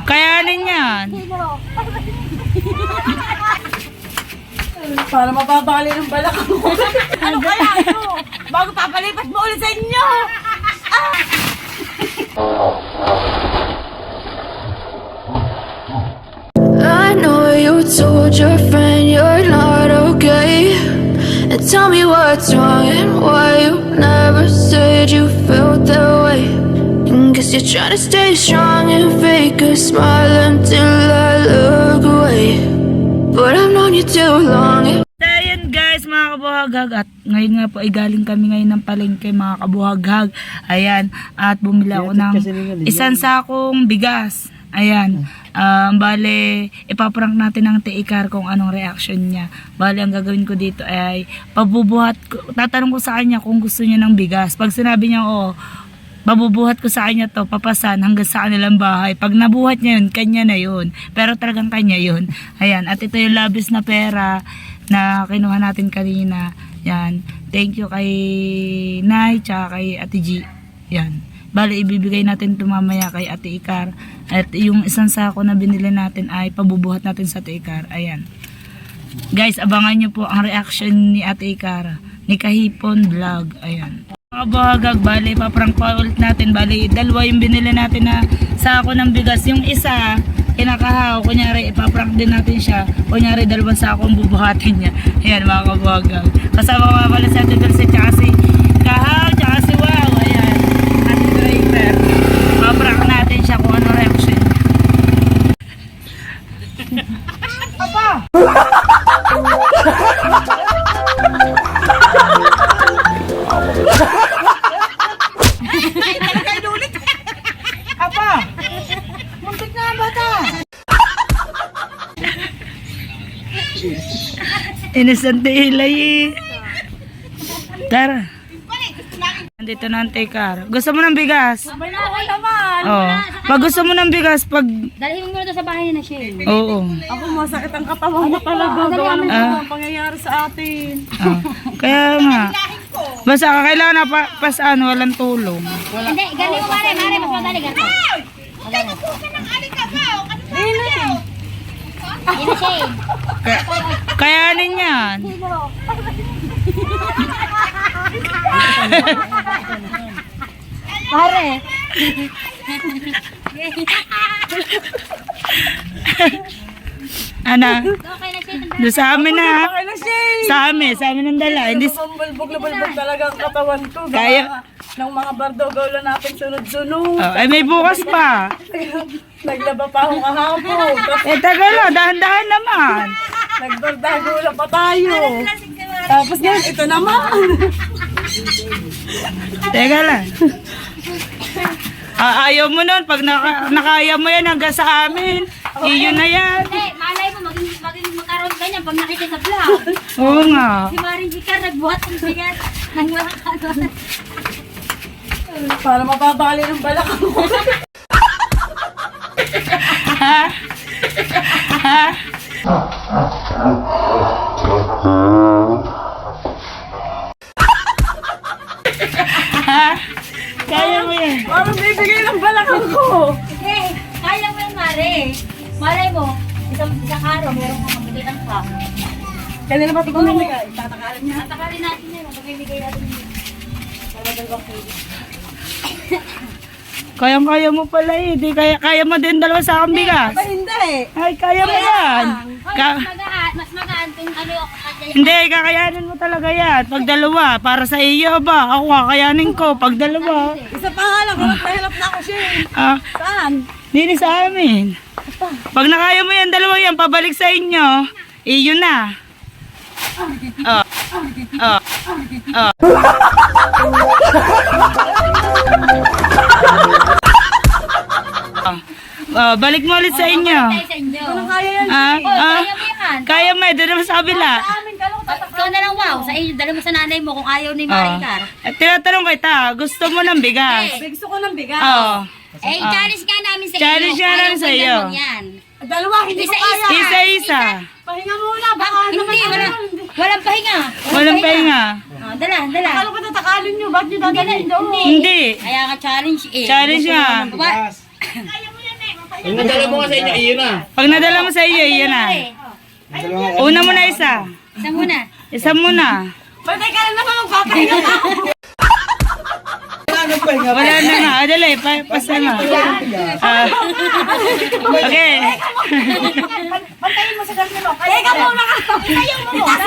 Kayanin yan. Para mababali ng balakang ko. Ano kaya ito? Bago papalipat mo ulit sa inyo. I know you told your friend you're not okay, and tell me what's wrong and why you never said you felt that way. And guess you're trying to stay strong and fake a smile until I look away, but I've known you too long. Ayan guys, mga kabuhaghag, at ngayon nga po ay galing kami ngayon ng palengke, mga kabuhaghag. Ayan, at bumili ako ng isang sakong bigas. Ayan, bale, ipaprank natin ng Tikar kung anong reaction niya. Bale, ang gagawin ko dito ay pabubuhat ko, tatanong ko sa kanya kung gusto niya ng bigas. Pag sinabi niya, oo, babubuhat ko sa kanya to, papasan hanggang sa kanilang bahay. Pag nabuhat niya yun, kanya na yun. Pero talagang kanya yun. Ayan, at ito yung labis na pera na kinuha natin kanina. Yan. Thank you kay Nay, tsaka kay Ate G. Yan. Bale, ibibigay natin ito mamaya kay Ate Ikar. At yung isang sako na binili natin ay pabubuhat natin sa Ate Ikar. Ayan. Guys, abangan nyo po ang reaction ni Ate Ikar. Ni Kahipon Vlog. Ayan. Mga bahagag, bale, paprank pa ulit natin. Bale, dalawa yung binili natin na sako ng bigas. Yung isa, kinakahaw, kunyari ipaprank din natin siya, kunyari dalawang sako ang bubuhatin niya. Ayan mga kabuhaghag, kasama ko nga pala si Ate Dulce tsaka si Kahaw tsaka si Wow. Ayan, Ate Driver, paprank natin siya kung ano reaction. Apa? Apa? Muntik na ang bata. Inisante hilay. Tara. Nandito na ang Tikar. Gusto mo ng bigas? Wala ko naman. Oo. Pag gusto mo ng bigas, pag... Dalhin mo na sa bahay na siya. Oo. Ako masakit ang katawan ko talaga. Gawa ng mga pangyayari sa atin. Kaya nga. Basta kailangan na pas ano, walang tulong. Hindi, galing mo mare, mas madali ganito. Yan na siya eh. Kayanin yan. Mare. Ana, Okay na siya. doon sa amin na. Okay na siya. Sa amin ang dala. Hindi Pambulbog na bulbog talaga ang katawan ko. Kaya. Ng mga bardogaw lang natin sunod-sunod. ay may bukas pa. Naglaba pa akong kahapon. Tapos Tagal lang, dahan-dahan naman. nagbardago na pa tayo. Tapos ngayon, ito naman. Teka lang. Ayaw mo nun, pag nakaya mo yan hanggang sa amin, iyon na yan. Hindi, malay mo maging magkaroon ganyan pag nakita sa vlog. Oo nga. Si Maring Jikar nagbuhat ng bigas. Nang walang Para mababali ng balakang ko. Ha? Ha? Ha? Kaya mo yan. Parang bibigay ng balakang ko. Hindi, kaya mo yan, Mare. Malay mo, isang araw, meron kang magbigay ka. Kanina pa ito pamimigay. Tatakalan niya. Tatakalin natin yun, magbibigay natin yun. Para dalawang kilo. Kaya mo pala eh. Di kaya mo din dalawa sa akong bigas. Ba hindi. Ay, kaya mo yan. Mas magaan kung ano yung Hindi, kakayanin mo talaga yan. Pag dalawa, para sa iyo ba? Ako kakayanin ko. Pag dalawa. Isa pa nga lang, walang pahilap na ako siya. Saan? Hindi sa amin. Pag nakaya mo yan, dalawa yan, pabalik sa inyo. Iyo na. Balik mo ulit sa inyo. Kaya yan. Kaya mo, doon naman sa kabila. Ikaw na lang, wow. Sa inyo, dala mo sa nanay mo kung ayaw ni Maricar. Tinatanong kita, gusto mo ng bigas? Gusto ko ng bigas. Oo. Challenge nga namin sa iyo. Challenge nga namin sa iyo. Dalawa, hindi ko kaya. Isa-isa. Pahinga muna, baka Hindi, walang pahinga. Walang pahinga. Dala. Akala ko tatakalin nyo, ba't nyo dadalhin doon? Hindi. Kaya nga challenge eh. Challenge nga. Yung nadala mo nga sa inyo, iyon na. Pag nadala mo sa iyo, iyon na. Una mo na isa. Isa muna. Isa muna. Patay ka na naman magpapahinga ka. Wala na nga. Adalay, pasa na. Okay. Pantayin mo sa garnilo. Teka muna ka. Pantayin mo muna.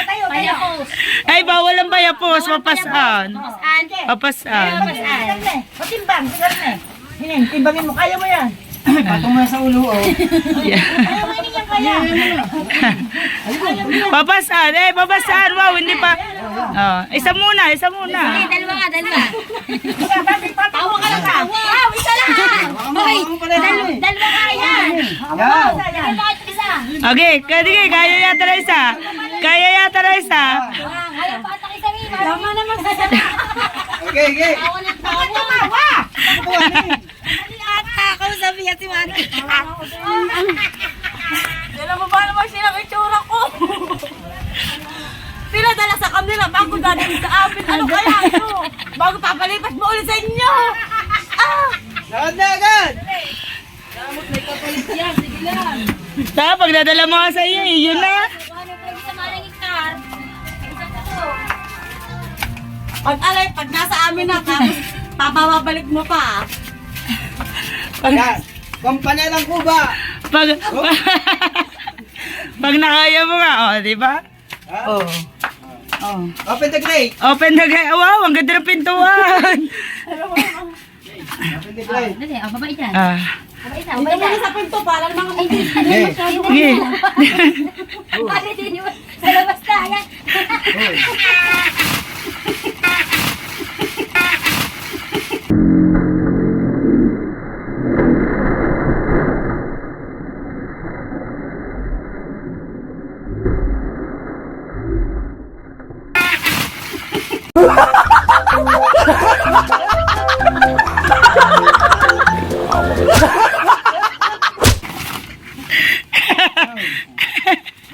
Tayo. Ay, bawal ang bayapos. Papasan. Papasan. Papasan. Patimbang, sa garne. Hinin, timbangin mo. Kaya mo yan. Patong mo sa ulo, oh. Yeah. Kaya mo hindi yan kaya. Papasan. Papasan. Wow, hindi pa. Oh, isa muna. Dalawa nga. Tawa ka lang ka. Wow, isa lang. Hoy, dalawa nga yan. Sige mo at isa. Okay, kaya yata na isa. Ayaw pa atak isa rin. Tama naman sa Okay. Tawa ng tawa. Kausapin niya si Mani. Alam mo ba naman silang itsura ko? Sila dala sa kanila bago dadalhin sa amin. Ano kaya ito? Bago papalipat mo ulit sa inyo. Lakad na agad! Pag nadala mo nga sa iyo, yun na. Ano pa isa malang ikar? Isa pa to. Pag nasa amin na, tapos papababalik mo pa. Yan. Kampanya ng Cuba. Pag nakaya mo nga, di ba? Oh. Open the gate. Open the gate. Wow, ang ganda ng pintuan. Open the gate. Dali, babay dyan. Babay isa. Hindi mo sa pinto, parang mga Hey. Sige. Pare din yun. Sa labas na. Yan.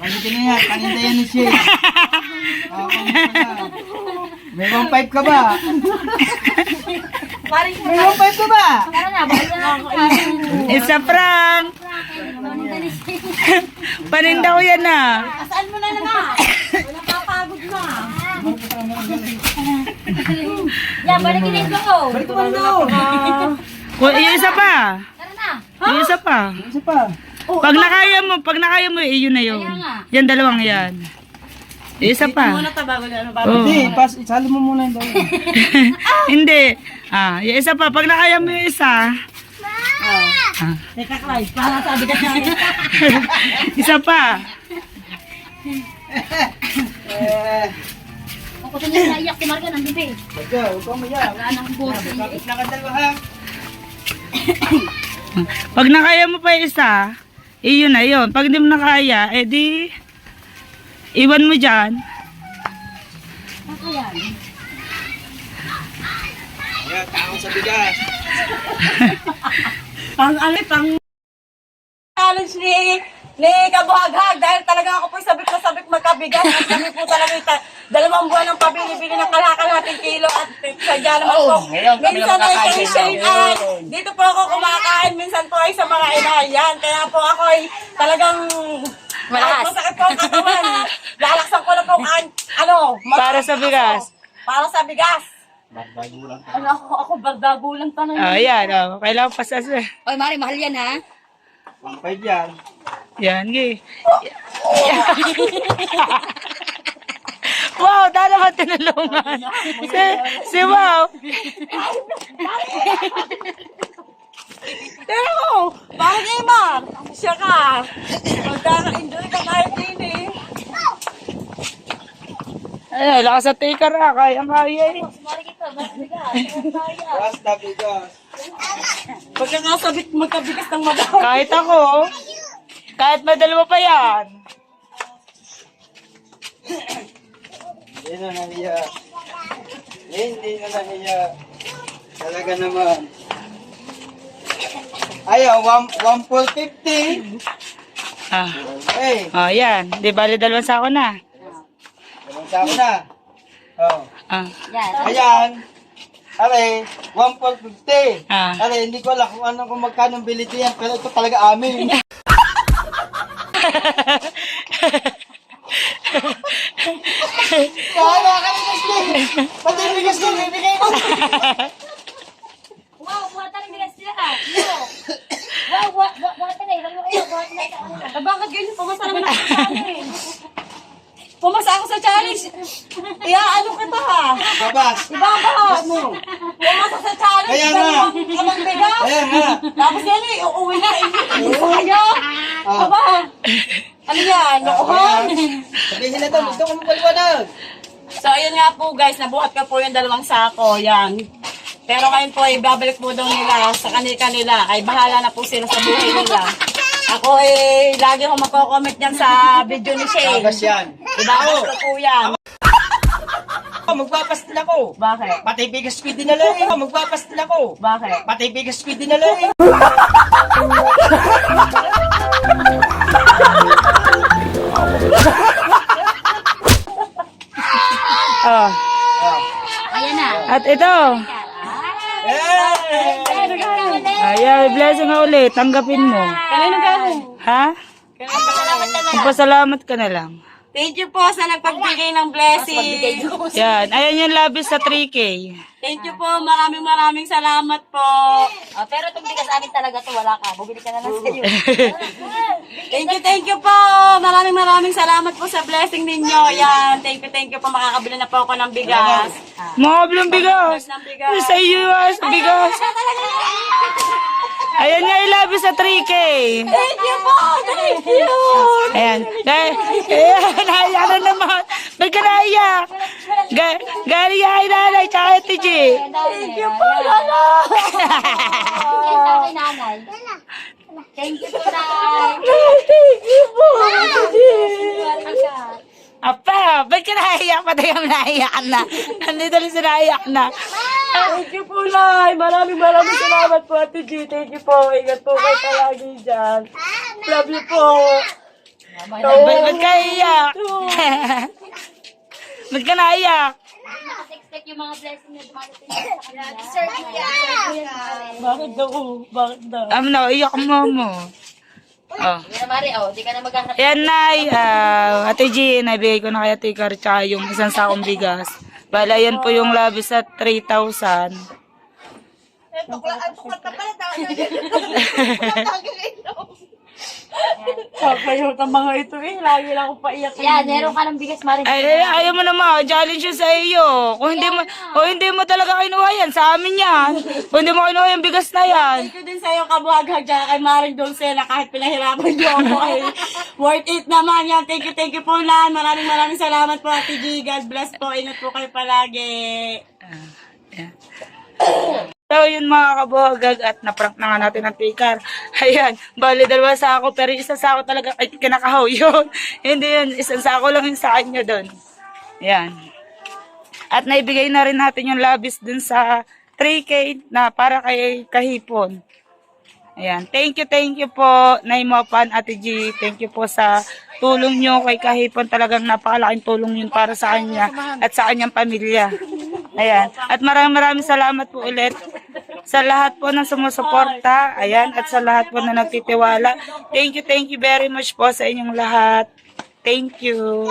Balikin na yan. Kanina yan ni Shay. May 1.5 ka ba? May 1.5 ka ba? Tara na, babay na. Isa prank. Paninda ko yan na. Asaan mo na naman? Wala papagod na. Yan, balikin yung ko. Balik mo doon. Yung isa pa. Tara na. Yung isa pa. Isa pa. Pag nakaya mo, yun na yun. Kaya nga. Yan, dalawang yan. Yung isa pa. Muna ta bago na Oh. Hindi, isali mo muna yung doon. Hindi. Yung isa pa. Pag nakaya mo yung isa. Teka, Clyde, para sabi ka niya. Isa pa. Kung gusto niya naiyak si Marga ng bibi. Huwag kang mayak. Wala nang boss. Bakit nakadalawa ha? Pag nakaya mo pa yung isa, yun na yun. Pag hindi mo nakaya, di iwan mo dyan. Ayan. Ayan, tao sa bigas. Pang challenge ni Kabuhaghag dahil talaga ako po'y sabik magkabigas at kami po talaga 2 buwan ng pabili-bili ng kalahalating kilo at sadya naman po. Minsan ay kay Shane ay dito po ako kumakain, minsan po ay sa mga inayan. Kaya po ako ay talagang malakas. Masakit po ang katawan. Lalaksan ko na po ang Para sa bigas. Para sa bigas. Ano ako bagdagulang tanong. Yan. Kailangan pasas. Oy, Mari, mahal yan ha. 1.5 yan. Yan, gi. Wow, dala ba tinulungan? Si Wow. Pero, parang Imar, siya ka. Magkaka-enjoy ka kahit din eh. Ay, lakas sa taker kaya eh. Mari kita, Basta bigas. Pagkakasabit magkabigas ng madami. Kahit ako, kahit may dalawa pa yan. Hindi na nahiya. Hindi na nahiya. Talaga naman. Ayaw, 1.50. Hey, Yan. Di bali dalawang sako na. dalawang sako na. Oh. Ah. Yan. Ayan. Are, 1,450. Ah. Are, hindi ko alam kung magkano bili ito yan, pero ito talaga amin. Kaya ka ni Gasly. Pati ni Gasly, bibigay ko. Wow, buhatan ng bigas sila. Wow, buhatan na. Ilang mo kayo, buhatan na sa kanila. Bakit ganyan? Pumasa naman ako sa challenge. Pumasa ako sa challenge. Ano kita ha? Babas. Ibabas mo. Pumasa sa challenge. Kaya nga. Dalawang bigas. Kaya nga. Tapos yan uuwi na kaya. Ah. Aba. Ano yan? Lokohan. Sabihin na to, gusto ko magpaliwanag. So, ayun nga po guys, nabuhat ko po yung 2 sako, yan. Pero ngayon po, ibabalik po daw nila sa kanila. Ay, bahala na po sila sa buhay nila. Ako lagi ko magko-comment yan sa video ni Shay. Babas yan. Ibabalik ko po yan. Magpapastil ako. Bakit? Pati bigas ko dinala eh. Magpapastil ako. Bakit? Pati bigas ko dinala eh. Oh. Ayan na. At ito. Ayan, blessing ka ulit. Tanggapin mo. Kanino galing? Ha? Magpasalamat ka na lang. Thank you po sa nagpagbigay ng blessing. Yan. Ayan yung labis sa 3K. Thank you po. Maraming salamat po. Pero itong bigas amin talaga to, wala ka. Bumili ka na lang sa'yo. Thank you po. Maraming salamat po sa blessing ninyo. Yan. Thank you po. Makakabili na po ako ng bigas. Mga bilang bigas. Ng bigas. Sa iyo, sa bigas. Ayan nga yung labis sa 3K. Thank you po. Thank you. Ayan. Ayan, naiyak na naman. Ba't ka naiyak? Gari ay nanay, tsaka ito, G. Thank you po, Lala. Yan sa akin, nanay. Thank you po, nanay. Thank you po. Apa, ba't ka naiyak? Patay ang naiyak na. Nandito lang si naiyak na. Thank you po, Nay. Maraming salamat po, Ate G. Thank you po. Ingat po kayo palagi dyan. Love you po. Ba't ka iyak? Ba't ka naiyak? Nakatext yung mga blessing na dumadating sa kanila. Bakit daw? Bakit daw? Na, iyak mo mo. Oh. Yan na, Mari. Di ka na maghahanap. Yan, Nay. Ate G, nabigay ko na kay Ate Car tsaka yung isang sakong bigas. Bala, yan po yung labis at 3,000. Kapayot ang mga ito eh. Lagi lang ako paiyak. Yan, meron ka ng bigas, Mari. Ay, ayaw mo naman. Challenge yun sa iyo. Kung hindi mo talaga kinuha yan, sa amin yan. Kung hindi mo kinuha yung bigas na yan. Thank you din sa iyo, kabuhag-hag, dyan kay Maring Dulce na kahit pinahirapan niyo ako ay worth it naman yan. Thank you po, Lan. Maraming salamat po, Ate G. God bless po. Ingat po kayo palagi. Yeah. So, yun mga kabuhagag at naprank na nga natin ang tikar. Ayan, bali 2 sako pero isang sako talaga ay kinakahaw yun. Hindi yun, isang sako lang yung sa kanya doon. Ayan. At naibigay na rin natin yung labis dun sa 3K na para kay Kahipon. Ayan, thank you po, Naimapan, Ate G. Thank you po sa tulong nyo kay Kahipon. Talagang napakalaking tulong yun para sa kanya at sa kanyang pamilya. Ayan, at maraming salamat po ulit sa lahat po ng sumusuporta. Ayan, at sa lahat po na nagtitiwala. Thank you very much po sa inyong lahat. Thank you.